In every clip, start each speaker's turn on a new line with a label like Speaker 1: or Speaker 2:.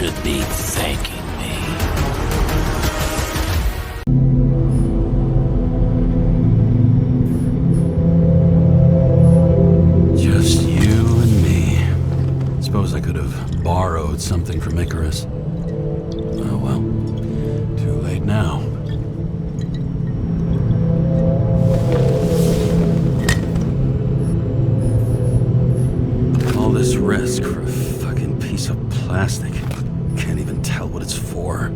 Speaker 1: should be thanking me. Just you and me. Suppose I could have borrowed something from Icarus. Oh well, too late now. All this risk for a fucking piece of plastic. Can't even tell what it's for.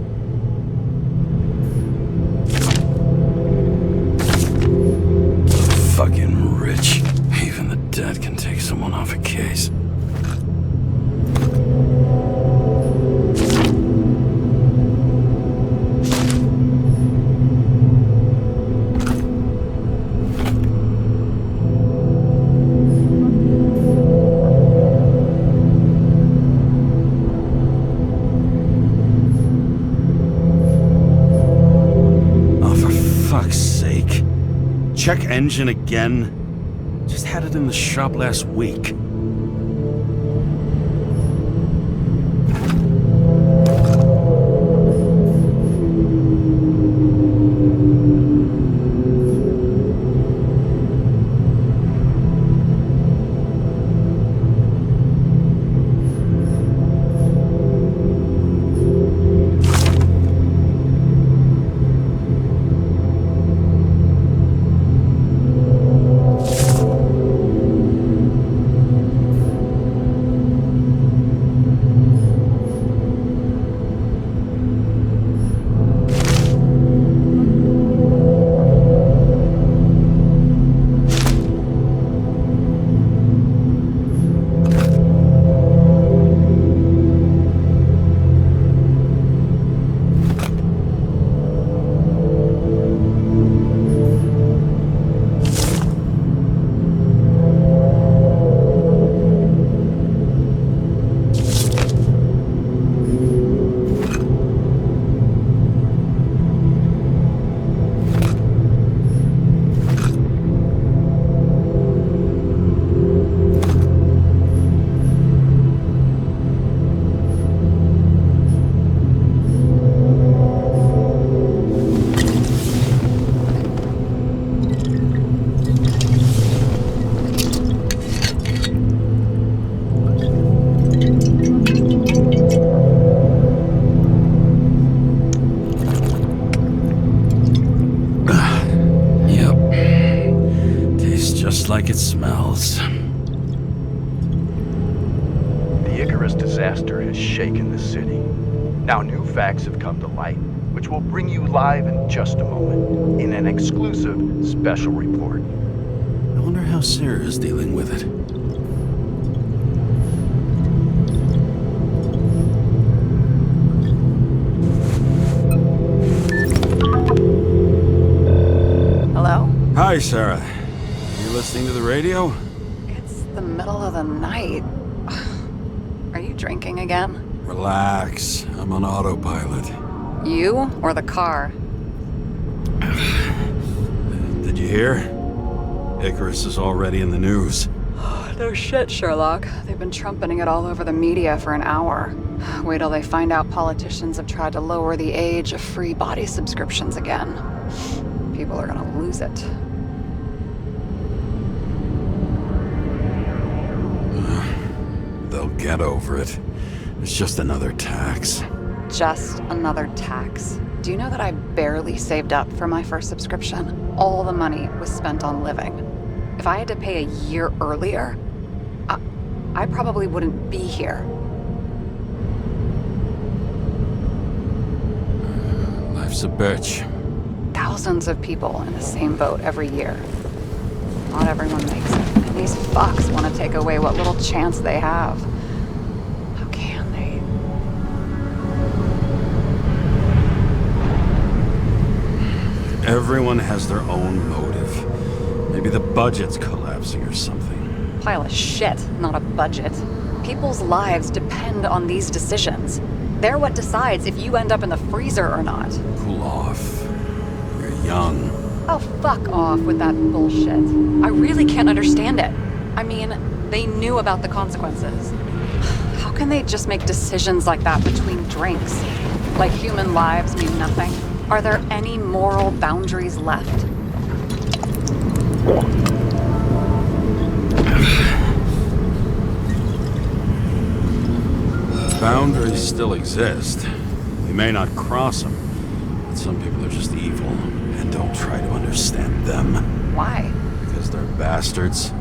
Speaker 1: Fucking rich. Even the dead can take someone off a case. Check engine again? Just had it in the shop last week. Like it smells.
Speaker 2: The Icarus disaster has shaken the city. Now new facts have come to light, which will bring you live in just a moment, in an exclusive special report.
Speaker 1: I wonder how Sarah's dealing with it.
Speaker 3: Hello?
Speaker 1: Hi, Sarah. Listening to the radio?
Speaker 3: It's the middle of the night. Are you drinking again?
Speaker 1: Relax. I'm on autopilot.
Speaker 3: You or the car?
Speaker 1: Did you hear? Icarus is already in the news.
Speaker 3: No shit, Sherlock. They've been trumpeting it all over the media for an hour. Wait till they find out politicians have tried to lower the age of free body subscriptions again. People are gonna lose it.
Speaker 1: They'll get over it. It's just another tax.
Speaker 3: Just another tax. Do you know that I barely saved up for my first subscription? All the money was spent on living. If I had to pay a year earlier, I probably wouldn't be here.
Speaker 1: Life's a bitch.
Speaker 3: Thousands of people in the same boat every year. Not everyone makes it. And these fucks want to take away what little chance they have. How can they?
Speaker 1: Everyone has their own motive. Maybe the budget's collapsing or something.
Speaker 3: Pile of shit, not a budget. People's lives depend on these decisions. They're what decides if you end up in the freezer or not.
Speaker 1: Cool off. You're young.
Speaker 3: Oh, fuck off with that bullshit. I really can't understand it. I mean, they knew about the consequences. How can they just make decisions like that between drinks? Like human lives mean nothing? Are there any moral boundaries left?
Speaker 1: Boundaries still exist. We may not cross them, but some people are just evil, and don't try to understand them.
Speaker 3: Why?
Speaker 1: Because they're bastards,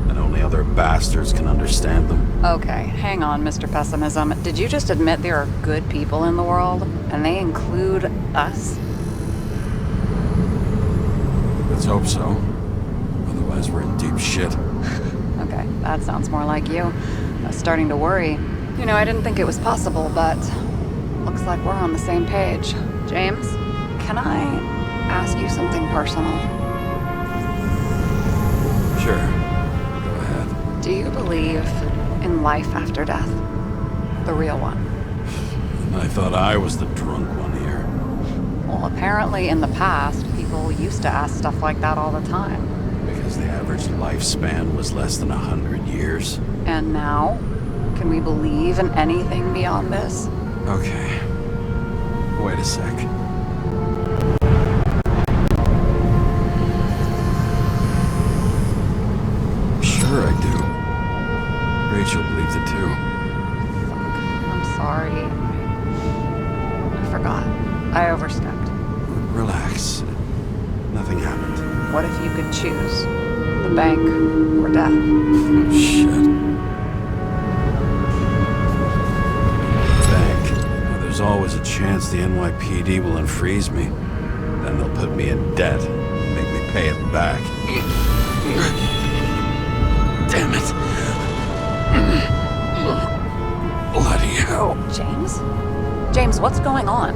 Speaker 1: and only other bastards can understand them.
Speaker 3: Okay, hang on, Mr. Pessimism. Did you just admit there are good people in the world, and they include us?
Speaker 1: Let's hope so. Otherwise, we're in deep shit.
Speaker 3: Okay, that sounds more like you. I was starting to worry. You know, I didn't think it was possible, but looks like we're on the same page. James, can I ask you something personal?
Speaker 1: Sure. Go ahead.
Speaker 3: Do you believe in life after death? The real one?
Speaker 1: I thought I was the drunk one here.
Speaker 3: Well, apparently in the past, people used to ask stuff like that all the time.
Speaker 1: Because the average lifespan was less than 100 years.
Speaker 3: And now? Can we believe in anything beyond this?
Speaker 1: Okay. Wait a sec. Sure I do. Rachel believes it too.
Speaker 3: I'm sorry. I forgot. I overstepped.
Speaker 1: Relax. Nothing happened.
Speaker 3: What if you could choose? The bank or death?
Speaker 1: Oh, shit. Bank. Well, there's always a chance the NYPD will unfreeze me. Then they'll put me in debt and make me pay it back. Damn it. Bloody hell.
Speaker 3: James? James, what's going on?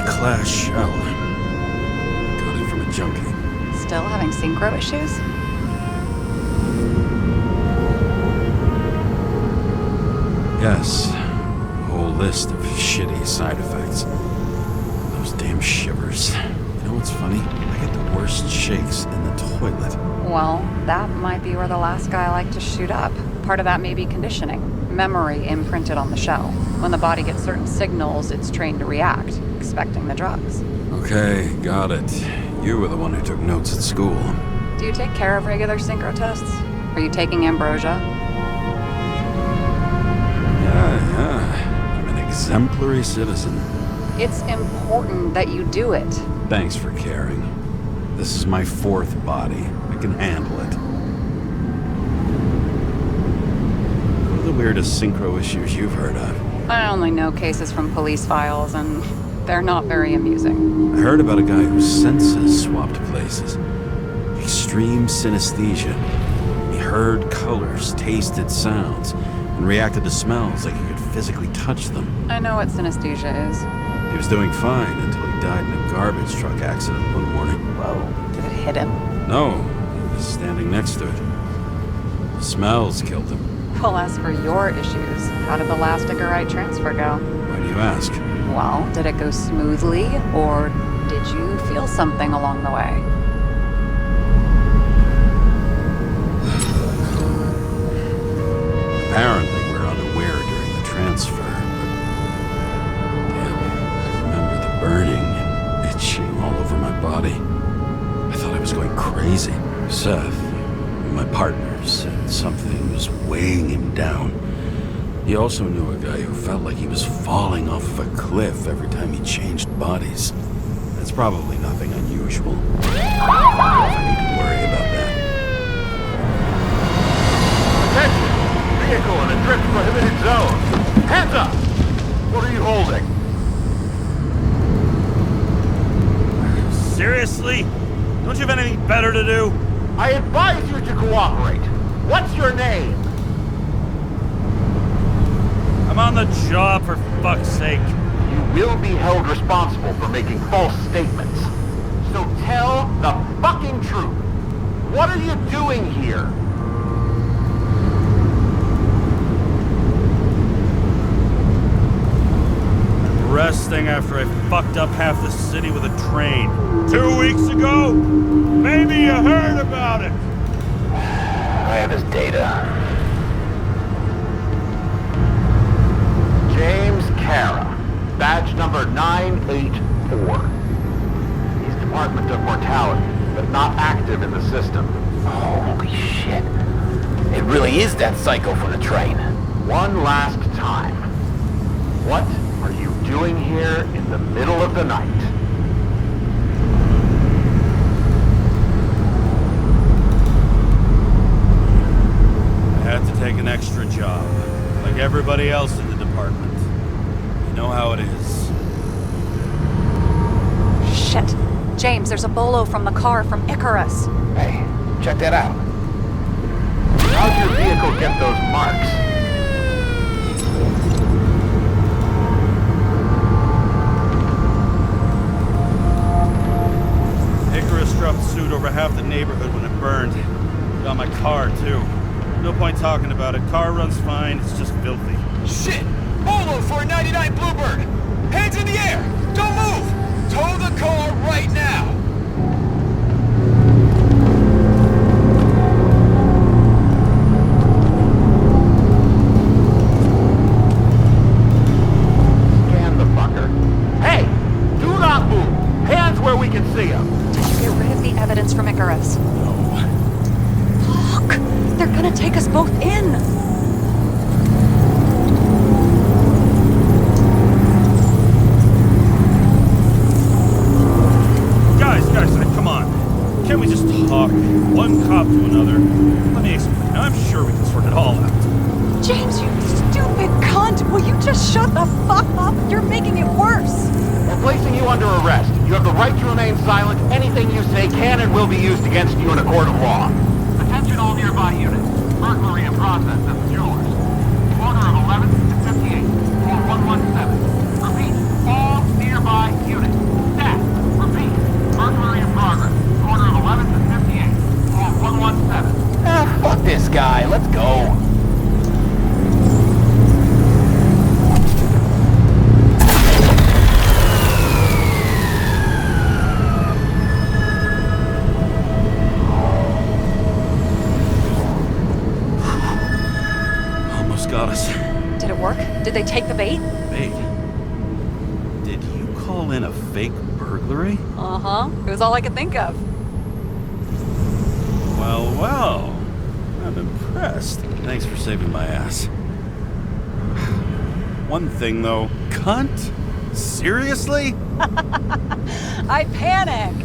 Speaker 1: Class shell. Got it from a junkie.
Speaker 3: Still having synchro issues?
Speaker 1: Yes. A whole list of shitty side effects. Those damn shivers. You know what's funny? I get the worst shakes in the toilet.
Speaker 3: Well, that might be where the last guy liked to shoot up. Part of that may be conditioning. Memory imprinted on the shell. When the body gets certain signals, it's trained to react, expecting the drugs.
Speaker 1: Okay, got it. You were the one who took notes at school.
Speaker 3: Do you take care of regular synchro tests? Are you taking ambrosia?
Speaker 1: Yeah. I'm an exemplary citizen.
Speaker 3: It's important that you do it.
Speaker 1: Thanks for caring. This is my fourth body. I can handle it. What are the weirdest synchro issues you've heard of?
Speaker 3: I only know cases from police files, and they're not very amusing.
Speaker 1: I heard about a guy whose senses swapped places. Extreme synesthesia. He heard colors, tasted sounds, and reacted to smells like he could physically touch them.
Speaker 3: I know what synesthesia is.
Speaker 1: He was doing fine until he died in a garbage truck accident one morning.
Speaker 3: Whoa, did it hit him?
Speaker 1: No, he was standing next to it. The smells killed him.
Speaker 3: Well, as for your issues, how did the last Icarite transfer go?
Speaker 1: Why do you ask?
Speaker 3: Well, did it go smoothly, or did you feel something along the way?
Speaker 1: Apparently, we're unaware during the transfer. Damn, I remember the burning and itching all over my body. I thought I was going crazy. Seth, my partner, said something was weighing him down. He also knew a guy who felt like he was falling off of a cliff every time he changed bodies. That's probably nothing unusual. I need to worry about that.
Speaker 4: Attention! Vehicle in a drift prohibited zone. Hands up! What are you holding?
Speaker 5: Seriously? Don't you have anything better to do?
Speaker 4: I advise you to cooperate. What's your name?
Speaker 5: I'm on the job, for fuck's sake.
Speaker 4: You will be held responsible for making false statements. So tell the fucking truth. What are you doing here?
Speaker 5: Resting after I fucked up half the city with a train. 2 weeks ago? Maybe you heard about it.
Speaker 4: I have his data. James Cara, badge number 984. He's Department of Mortality, but not active in the system.
Speaker 6: Holy shit. It really is that psycho from the train.
Speaker 4: One last time. What are you doing here in the middle of the night?
Speaker 5: I had to take an extra job, like everybody else in the department. You know how it is.
Speaker 3: Shit. James, there's a bolo from the car from Icarus.
Speaker 6: Hey, check that out.
Speaker 4: How'd your vehicle get those marks?
Speaker 5: Icarus dropped soot over half the neighborhood when it burned. Got my car, too. No point talking about it. Car runs fine, it's just filthy.
Speaker 6: Shit! Bolo for a 99 Bluebird! Hands in the air! Don't move! Tow the car right now!
Speaker 4: Scan the fucker. Hey! Do not move! Hands where we can see him!
Speaker 3: Did you get rid of the evidence from Icarus?
Speaker 1: No.
Speaker 3: Fuck! They're gonna take us both in!
Speaker 5: Guys, come on. Can't we just talk? One cop to another. Let me explain. I'm sure we can sort it all out.
Speaker 3: James, you stupid cunt! Will you just shut the fuck up? You're making it worse!
Speaker 4: We're placing you under arrest. You have the right to remain silent. Anything you say can and will be used against you in a court of law. Attention all nearby units. Burglary in process at the jewelers. Corner of 11th and 58. Call 117. Repeat. All nearby units. Staff. Repeat. Burglary in progress. Corner of 11th and 58. Call 117.
Speaker 6: Fuck this guy, let's go.
Speaker 1: Almost got us.
Speaker 3: Did it work? Did they take the bait?
Speaker 1: Wait. Did you call in a fake burglary?
Speaker 3: Uh-huh. It was all I could think of.
Speaker 1: Well. I'm impressed. Thanks for saving my ass. One thing, though. Cunt? Seriously?
Speaker 3: I panicked.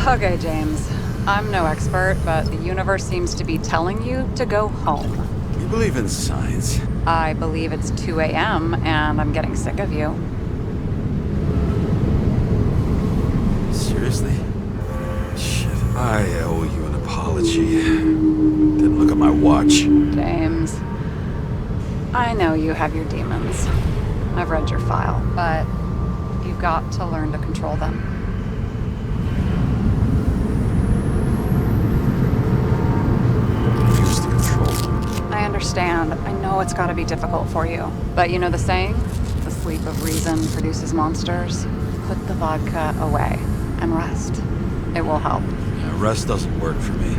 Speaker 3: Okay, James. I'm no expert, but the universe seems to be telling you to go home.
Speaker 1: You believe in science?
Speaker 3: I believe it's 2 a.m. and I'm getting sick of you.
Speaker 1: Seriously? Shit, I owe you an apology. Didn't look at my watch.
Speaker 3: James, I know you have your demons. I've read your file, but you've got to learn to control them.
Speaker 1: Refuse to control.
Speaker 3: I understand. I know it's got to be difficult for you. But you know the saying? The sleep of reason produces monsters. Put the vodka away and rest. It will help.
Speaker 1: Yeah, rest doesn't work for me.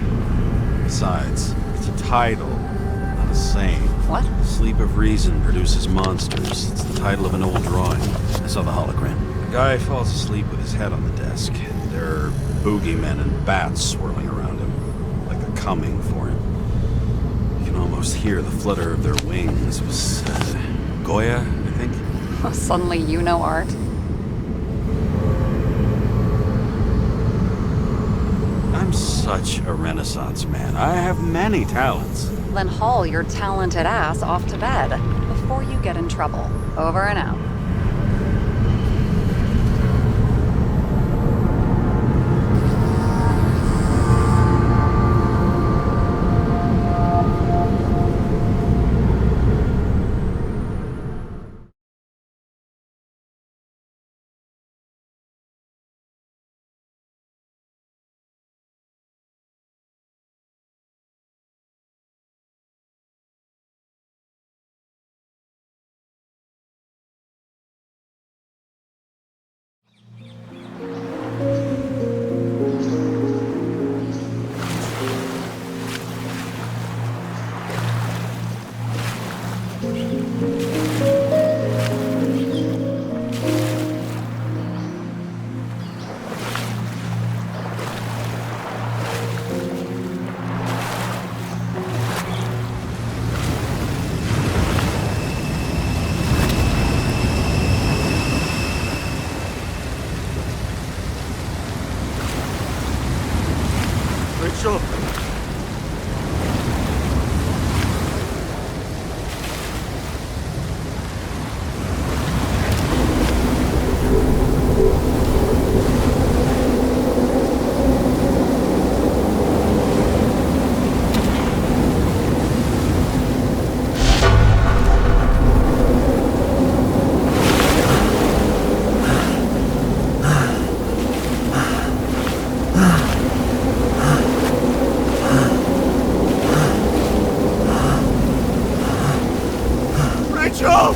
Speaker 1: Besides, it's a title, not a saying.
Speaker 3: What?
Speaker 1: Sleep of Reason produces monsters. It's the title of an old drawing. I saw the hologram. The guy falls asleep with his head on the desk. There are boogeymen and bats swirling around him, like they're coming for him. You can almost hear the flutter of their wings. It was Goya, I think.
Speaker 3: Suddenly you know art.
Speaker 1: I'm such a Renaissance man. I have many talents.
Speaker 3: Then haul your talented ass off to bed before you get in trouble. Over and out.
Speaker 5: Rachel! Rachel!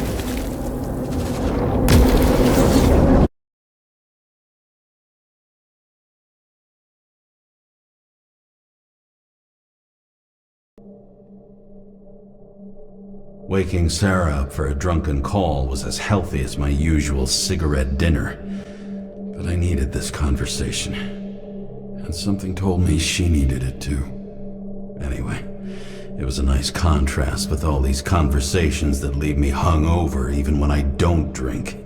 Speaker 1: Waking Sarah up for a drunken call was as healthy as my usual cigarette dinner. But I needed this conversation. And something told me she needed it too. Anyway, it was a nice contrast with all these conversations that leave me hungover even when I don't drink.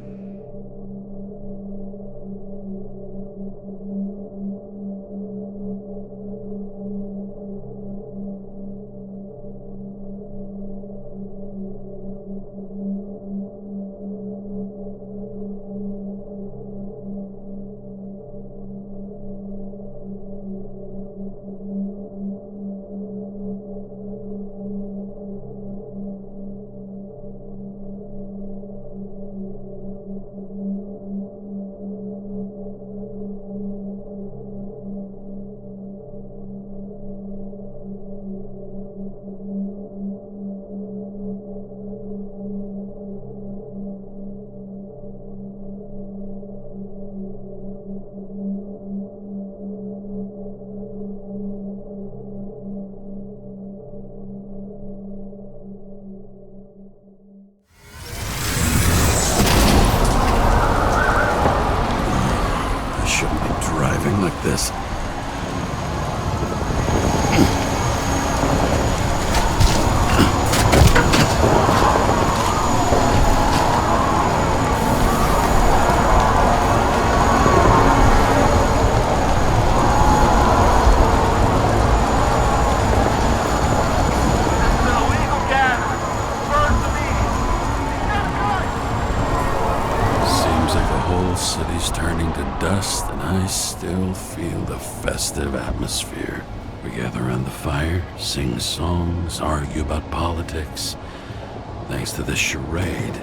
Speaker 1: I shouldn't be driving like this. Seems like the whole city's turning to dust, and I still feel the festive atmosphere. We gather around the fire, sing songs, argue about politics. Thanks to this charade,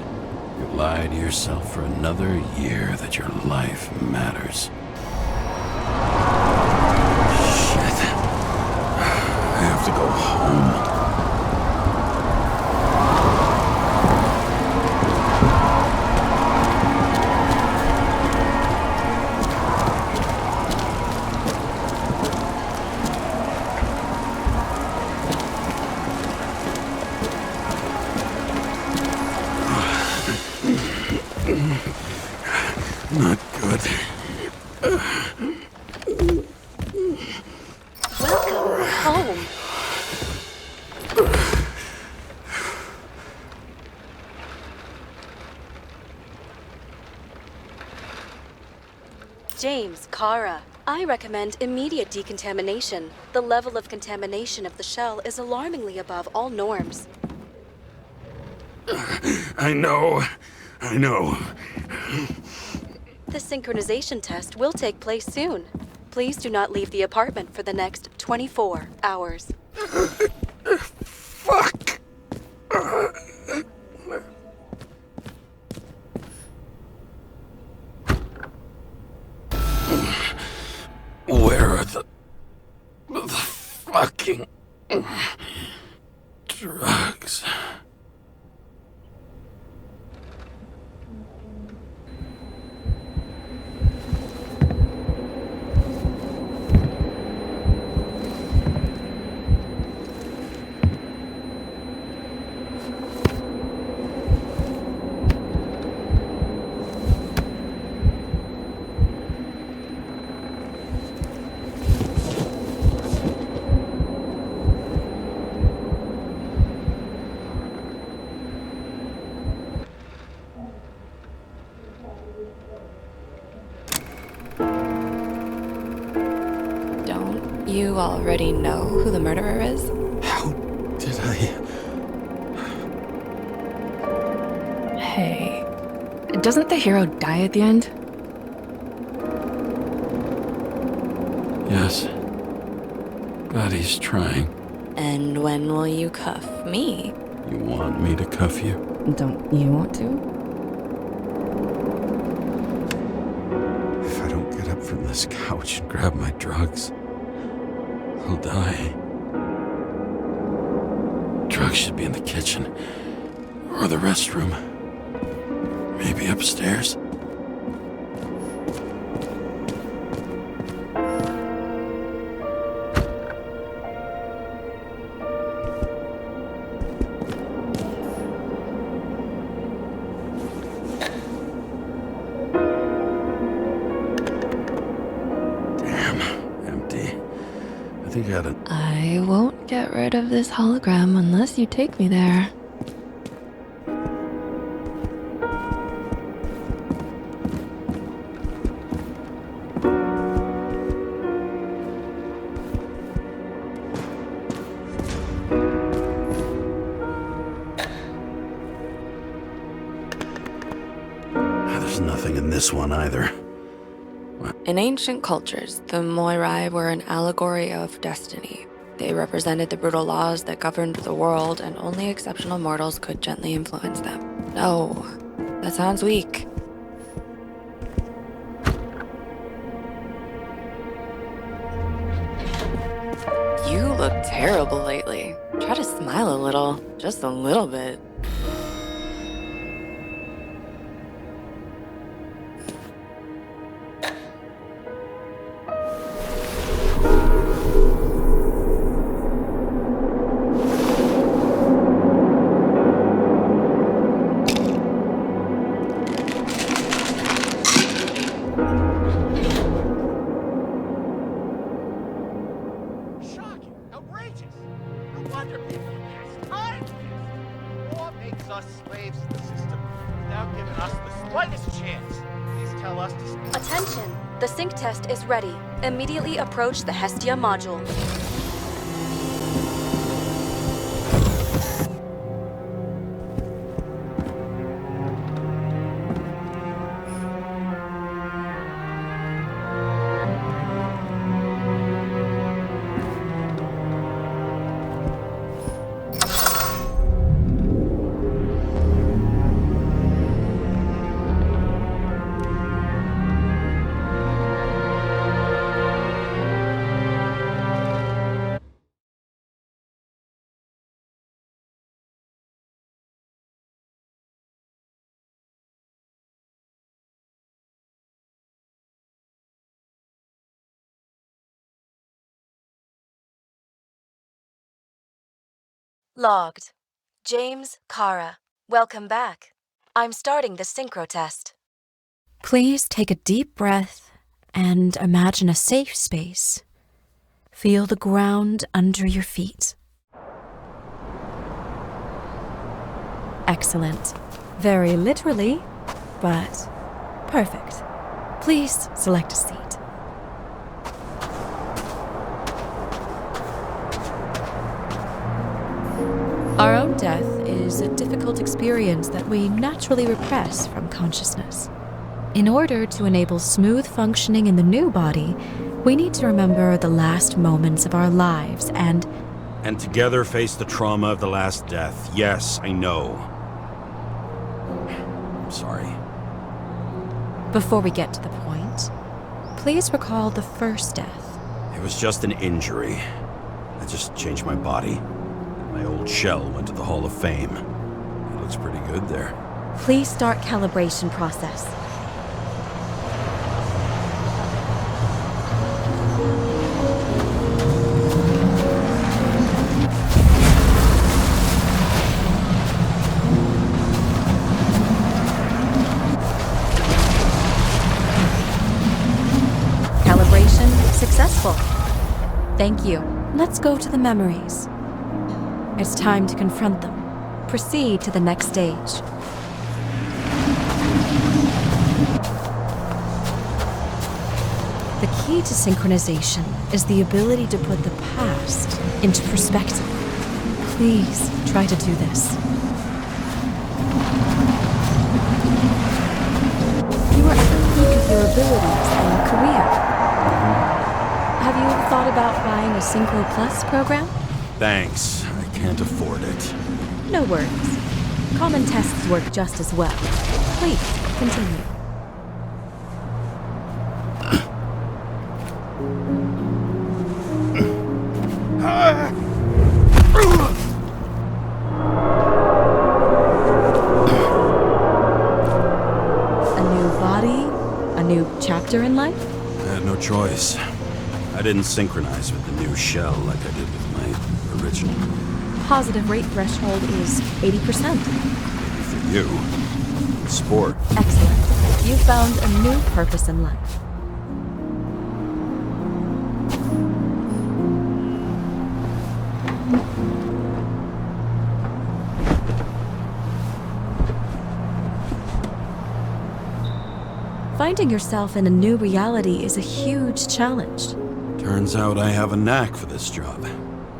Speaker 1: you lie to yourself for another year that your life matters. Shit. I have to go home. Not good.
Speaker 7: Welcome home. James, Kara, I recommend immediate decontamination. The level of contamination of the shell is alarmingly above all norms.
Speaker 1: I know.
Speaker 7: The synchronization test will take place soon. Please do not leave the apartment for the next 24 hours.
Speaker 1: Fuck! Where are the fucking drugs?
Speaker 8: You already know who the murderer is?
Speaker 1: How did I...
Speaker 9: Hey, doesn't the hero die at the end?
Speaker 1: Yes. But he's trying.
Speaker 8: And when will you cuff me?
Speaker 1: You want me to cuff you?
Speaker 9: Don't you want to?
Speaker 1: If I don't get up from this couch and grab my drugs, I'll die. Drugs should be in the kitchen. Or the restroom. Maybe upstairs. I think I had a...
Speaker 9: I won't get rid of this hologram unless you take me there.
Speaker 1: There's nothing in this one either.
Speaker 8: In ancient cultures, the Moirai were an allegory of destiny. They represented the brutal laws that governed the world, and only exceptional mortals could gently influence them. No, that sounds weak. You look terrible lately. Try to smile a little, just a little bit.
Speaker 7: Attention! The sync test is ready. Immediately approach the Hestia module. Logged. James, Kara. Welcome back. I'm starting the synchro test.
Speaker 10: Please take a deep breath and imagine a safe space. Feel the ground under your feet. Excellent. Very literally, but perfect. Please select a seat. Our own death is a difficult experience that we naturally repress from consciousness. In order to enable smooth functioning in the new body, we need to remember the last moments of our lives and
Speaker 5: together face the trauma of the last death. Yes, I know.
Speaker 1: I'm sorry.
Speaker 10: Before we get to the point, please recall the first death.
Speaker 5: It was just an injury. I just changed my body. My old shell went to the Hall of Fame. It looks pretty good there.
Speaker 10: Please start calibration process. Calibration successful. Thank you. Let's go to the memories. It's time to confront them. Proceed to the next stage. The key to synchronization is the ability to put the past into perspective. Please try to do this. You are at the peak of your abilities and career. Have you thought about buying a Synchro Plus program?
Speaker 1: Thanks. I can't afford it.
Speaker 10: No worries. Common tests work just as well. Please, continue. A new body? A new chapter in life?
Speaker 1: I had no choice. I didn't synchronize with the new shell like I did with my original.
Speaker 10: Positive rate threshold is 80%.
Speaker 1: Maybe for you. Sport.
Speaker 10: Excellent. You found a new purpose in life. Finding yourself in a new reality is a huge challenge.
Speaker 1: Turns out I have a knack for this job.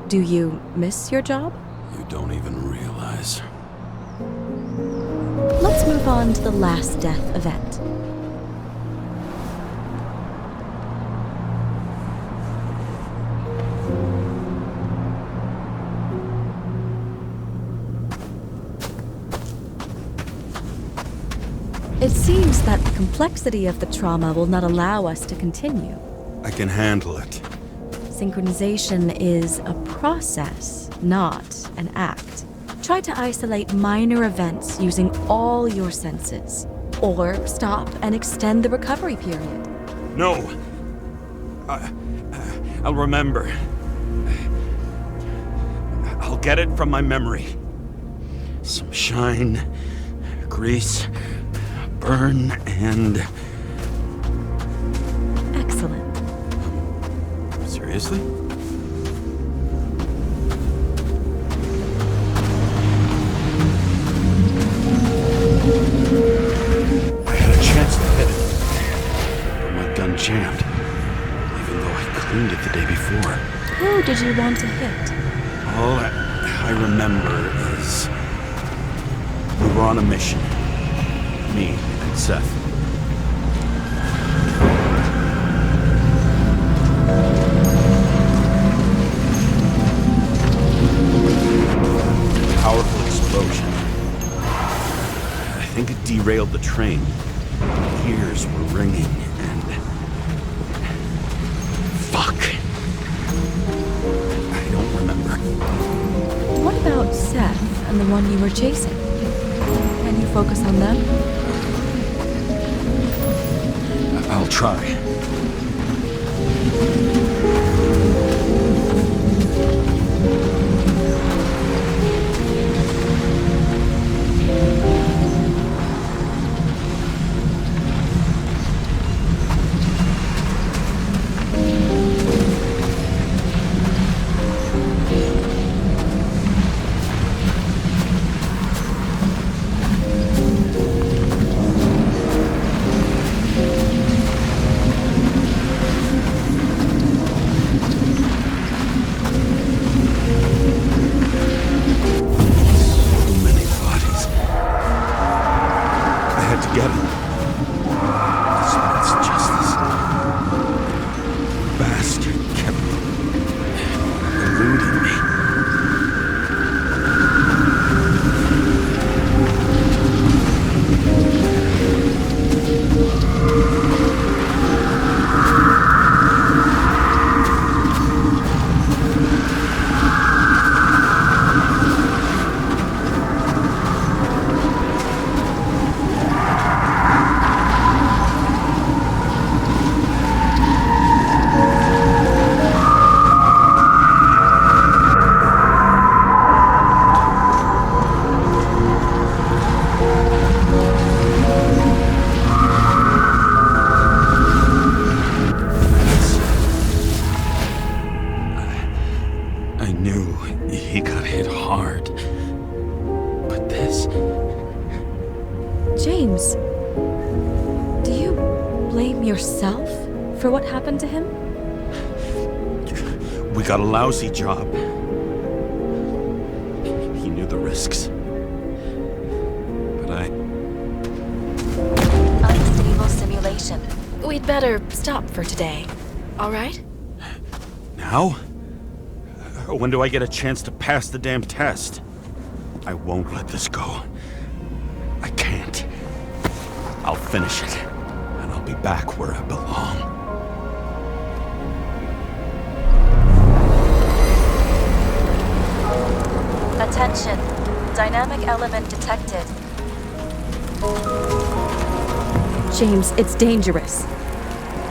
Speaker 10: Do you miss your job?
Speaker 1: You don't even realize.
Speaker 10: Let's move on to the last death event. It seems that the complexity of the trauma will not allow us to continue.
Speaker 1: I can handle it.
Speaker 10: Synchronization is a process, not an act. Try to isolate minor events using all your senses, or stop and extend the recovery period.
Speaker 1: No! I'll remember. I'll get it from my memory. Some shine, grease, burn, and...
Speaker 10: Excellent.
Speaker 1: Seriously? I had a chance to hit it, but my gun jammed, even though I cleaned it the day before.
Speaker 10: Who did you want to hit?
Speaker 1: All I remember is we were on a mission. Me and Seth. Powerful explosion. I think it derailed the train. Ears were ringing and... Fuck. I don't remember.
Speaker 10: What about Seth and the one you were chasing? Can you focus on them?
Speaker 1: I'll try.
Speaker 10: James, do you blame yourself For what happened to him?
Speaker 5: We got a lousy job. He knew the risks. But
Speaker 7: Unstable simulation.
Speaker 10: We'd better stop for today. All right?
Speaker 5: Now? When do I get a chance to pass the damn test? I won't let this go. I can't. I'll finish it, and I'll be back where I belong.
Speaker 7: Attention. Dynamic element detected.
Speaker 10: James, it's dangerous.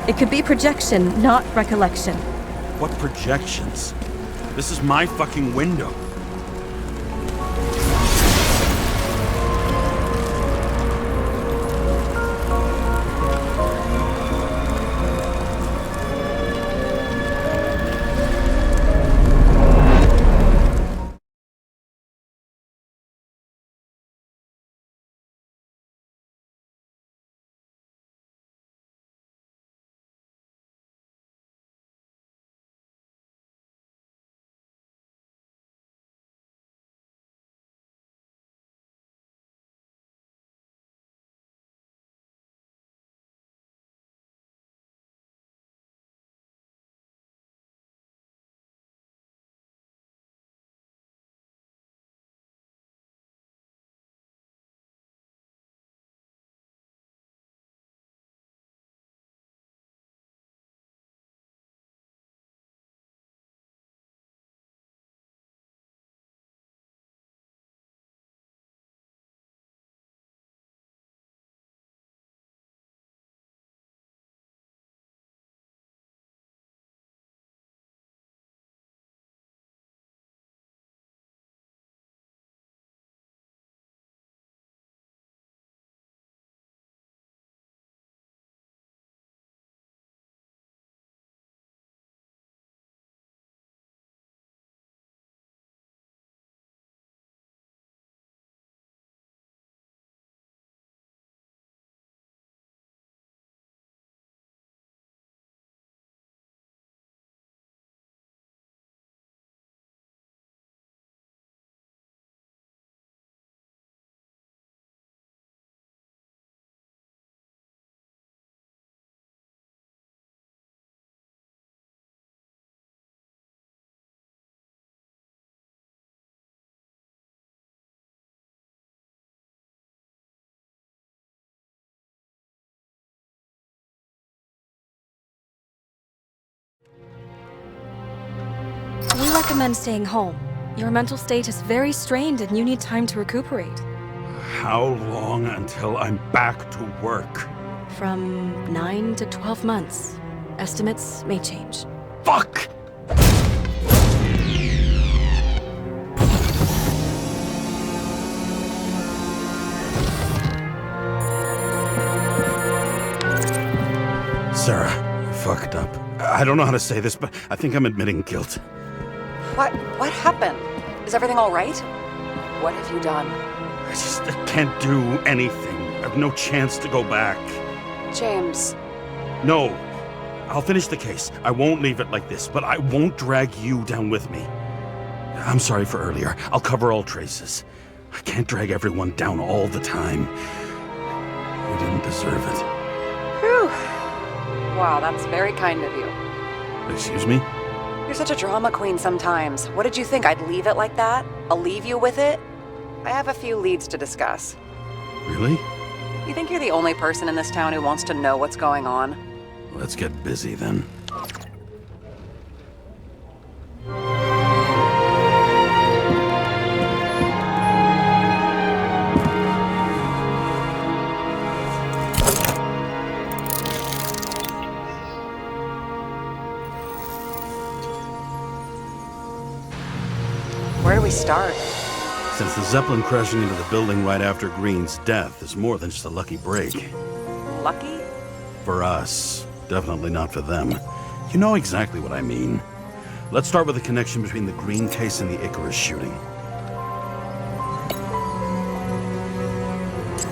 Speaker 10: It could be projection, not recollection.
Speaker 5: What projections? This is my fucking window.
Speaker 10: We recommend staying home. Your mental state is very strained and you need time to recuperate.
Speaker 5: How long until I'm back to work?
Speaker 10: From 9 to 12 months. Estimates may change.
Speaker 5: Fuck! Sarah, I fucked up. I don't know how to say this, but I think I'm admitting guilt.
Speaker 3: What happened? Is everything all right? What have you done?
Speaker 5: I can't do anything. I have no chance to go back.
Speaker 3: James.
Speaker 5: No. I'll finish the case. I won't leave it like this, but I won't drag you down with me. I'm sorry for earlier. I'll cover all traces. I can't drag everyone down all the time. You didn't deserve it.
Speaker 3: Whew. Wow, that's very kind of you.
Speaker 5: Excuse me?
Speaker 3: You're such a drama queen sometimes. What did you think, I'd leave it like that? I'll leave you with it? I have a few leads to discuss.
Speaker 5: Really?
Speaker 3: You think you're the only person in this town who wants to know what's going on?
Speaker 1: Let's get busy then.
Speaker 3: Where do we start?
Speaker 1: Since the Zeppelin crashing into the building right after Green's death is more than just a lucky break.
Speaker 3: Lucky?
Speaker 1: For us. Definitely not for them. You know exactly what I mean. Let's start with the connection between the Green case and the Icarus shooting.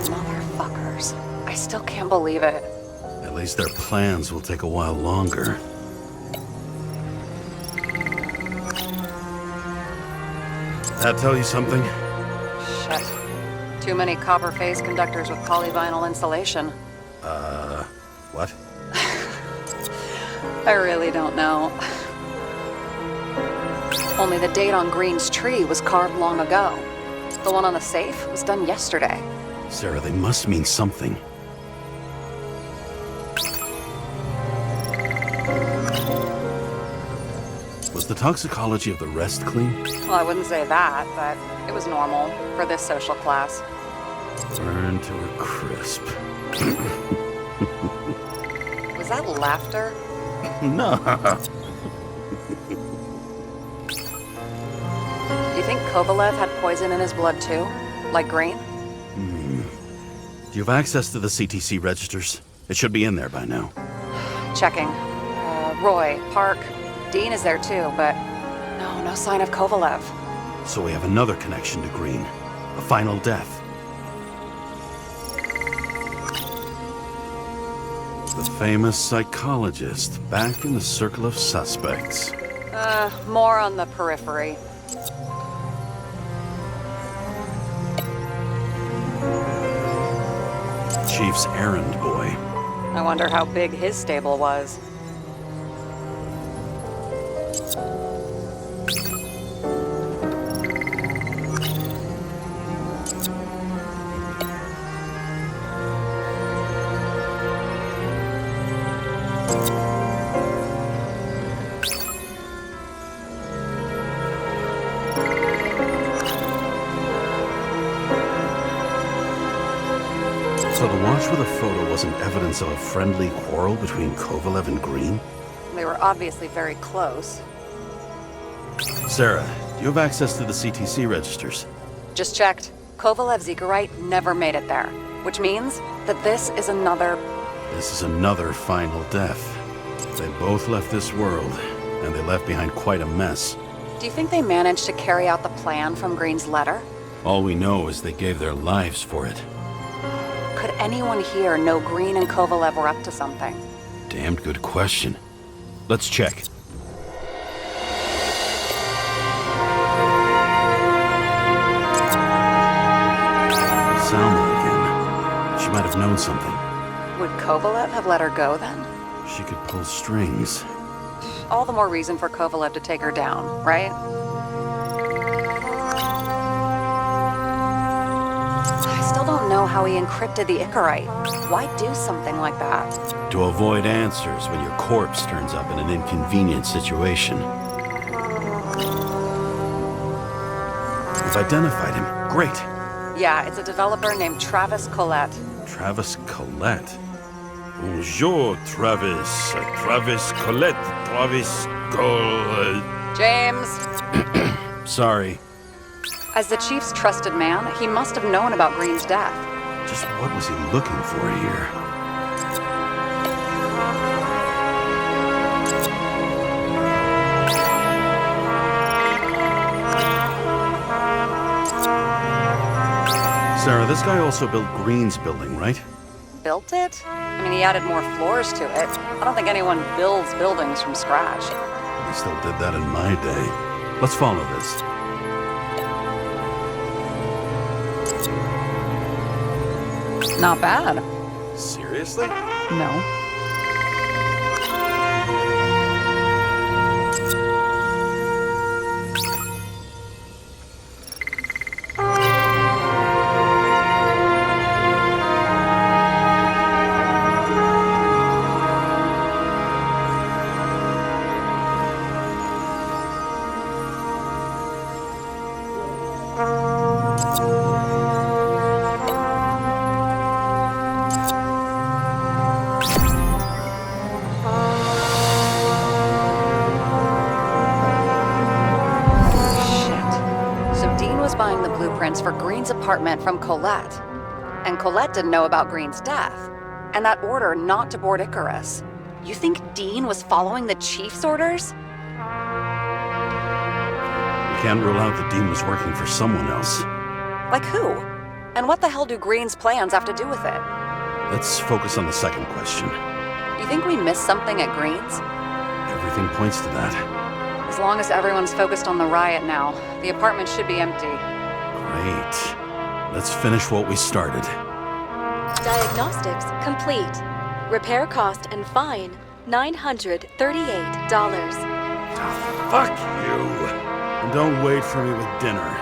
Speaker 3: Motherfuckers. I still can't believe it.
Speaker 1: At least their plans will take a while longer. That tell you something?
Speaker 3: Shit. Too many copper phase conductors with polyvinyl insulation.
Speaker 1: What?
Speaker 3: I really don't know. Only the date on Green's tree was carved long ago. The one on the safe was done yesterday.
Speaker 1: Sarah, they must mean something. Was the toxicology of the rest clean?
Speaker 3: Well, I wouldn't say that, but it was normal for this social class.
Speaker 1: Burned to a crisp.
Speaker 3: Was that laughter?
Speaker 1: No.
Speaker 3: Do you think Kovalev had poison in his blood too? Like Green?
Speaker 1: Do you have access to the CTC registers? It should be in there by now.
Speaker 3: Checking. Roy, Park, Dean is there too, but no sign of Kovalev.
Speaker 1: So we have another connection to Green. A final death. The famous psychologist, back in the circle of suspects.
Speaker 3: More on the periphery.
Speaker 1: Chief's errand boy.
Speaker 3: I wonder how big his stable was.
Speaker 1: So the watch with a photo wasn't evidence of a friendly quarrel between Kovalev and Green?
Speaker 3: They were obviously very close.
Speaker 1: Sarah, do you have access to the CTC registers?
Speaker 3: Just checked. Kovalev's Eagerite never made it there, which means that this is another
Speaker 1: final death. They both left this world, and they left behind quite a mess.
Speaker 3: Do you think they managed to carry out the plan from Green's letter?
Speaker 1: All we know is they gave their lives for it.
Speaker 3: Could anyone here know Green and Kovalev were up to something?
Speaker 1: Damned good question. Let's check. Salma again. She might have known something.
Speaker 3: Would Kovalev have let her go then?
Speaker 1: She could pull strings.
Speaker 3: All the more reason for Kovalev to take her down, right? I still don't know how he encrypted the Icarite. Why do something like that?
Speaker 1: To avoid answers when your corpse turns up in an inconvenient situation. You've identified him. Great.
Speaker 3: Yeah, it's a developer named Travis Collette.
Speaker 1: Travis Collette?
Speaker 5: Bonjour, Travis. Travis Collette. Travis Collette.
Speaker 3: James!
Speaker 1: Sorry.
Speaker 3: As the chief's trusted man, he must have known about Green's death.
Speaker 1: Just what was he looking for here? Sarah, this guy also built Green's building, right?
Speaker 3: Built it? I mean, he added more floors to it. I don't think anyone builds buildings from scratch.
Speaker 1: They still did that in my day. Let's follow this.
Speaker 3: Not bad.
Speaker 1: Seriously?
Speaker 3: No. For Green's apartment from Collette. And Collette didn't know about Green's death. And that order not to board Icarus. You think Dean was following the chief's orders?
Speaker 1: We can't rule out that Dean was working for someone else.
Speaker 3: Like who? And what the hell do Green's plans have to do with it?
Speaker 1: Let's focus on the second question.
Speaker 3: You think we missed something at Green's?
Speaker 5: Everything points to that.
Speaker 3: As long as everyone's focused on the riot now, the apartment should be empty.
Speaker 5: Great. Let's finish what we started.
Speaker 7: Diagnostics complete. Repair cost and fine, $938.
Speaker 5: Fuck you! And don't wait for me with dinner.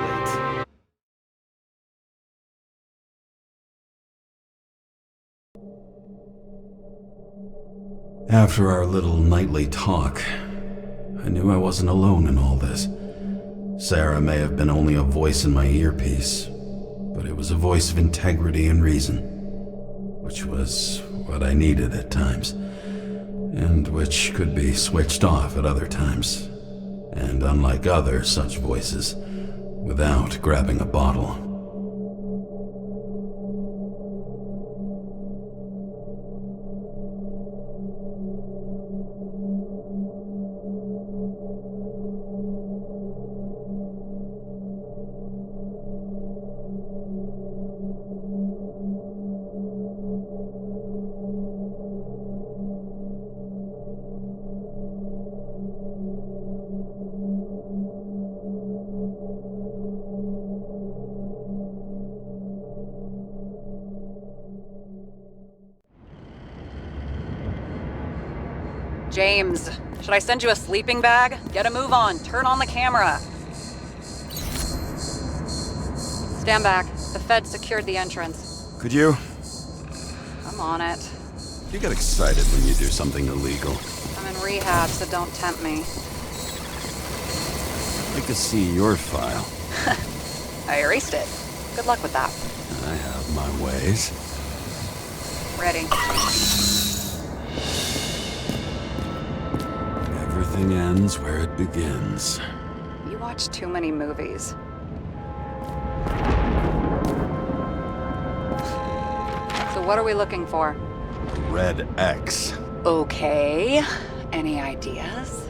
Speaker 5: Late.
Speaker 1: After our little nightly talk, I knew I wasn't alone in all this. Sarah may have been only a voice in my earpiece, but it was a voice of integrity and reason, which was what I needed at times, and which could be switched off at other times, and unlike other such voices, without grabbing a bottle.
Speaker 3: James, should I send you a sleeping bag? Get a move on. Turn on the camera. Stand back. The Fed secured the entrance.
Speaker 1: Could you?
Speaker 3: I'm on it.
Speaker 1: You get excited when you do something illegal.
Speaker 3: I'm in rehab, so don't tempt me.
Speaker 1: I'd like to see your file.
Speaker 3: I erased it. Good luck with that.
Speaker 1: I have my ways.
Speaker 3: Ready.
Speaker 1: Everything ends where it begins.
Speaker 3: You watch too many movies. So what are we looking for?
Speaker 1: Red X.
Speaker 3: Okay. Any ideas?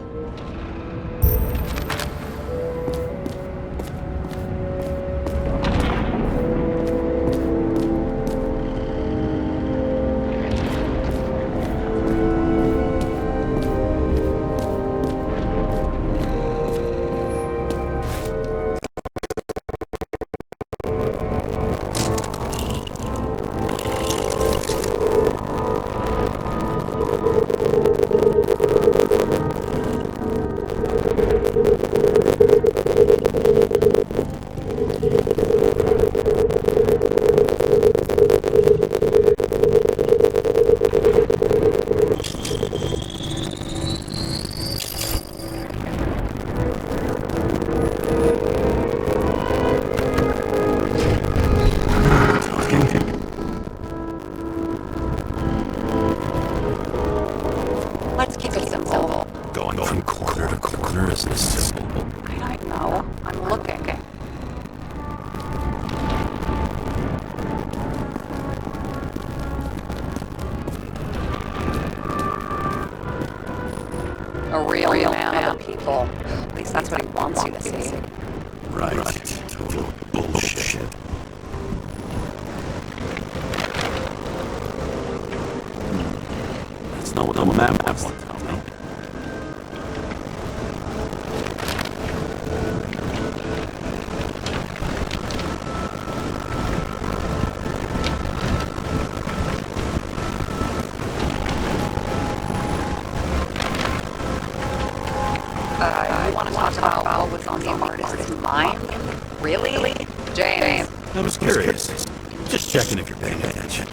Speaker 3: Let's keep it simple.
Speaker 1: Going from corner to corner is this simple.
Speaker 3: I don't know. I'm looking. A real man of the people. At least that's what he wants you to see.
Speaker 1: Right. Total bullshit. That's not what the map wants to tell me.
Speaker 3: You want to talk about what was on the artist's mind? Really? James.
Speaker 1: I was curious. Just checking if you're paying attention.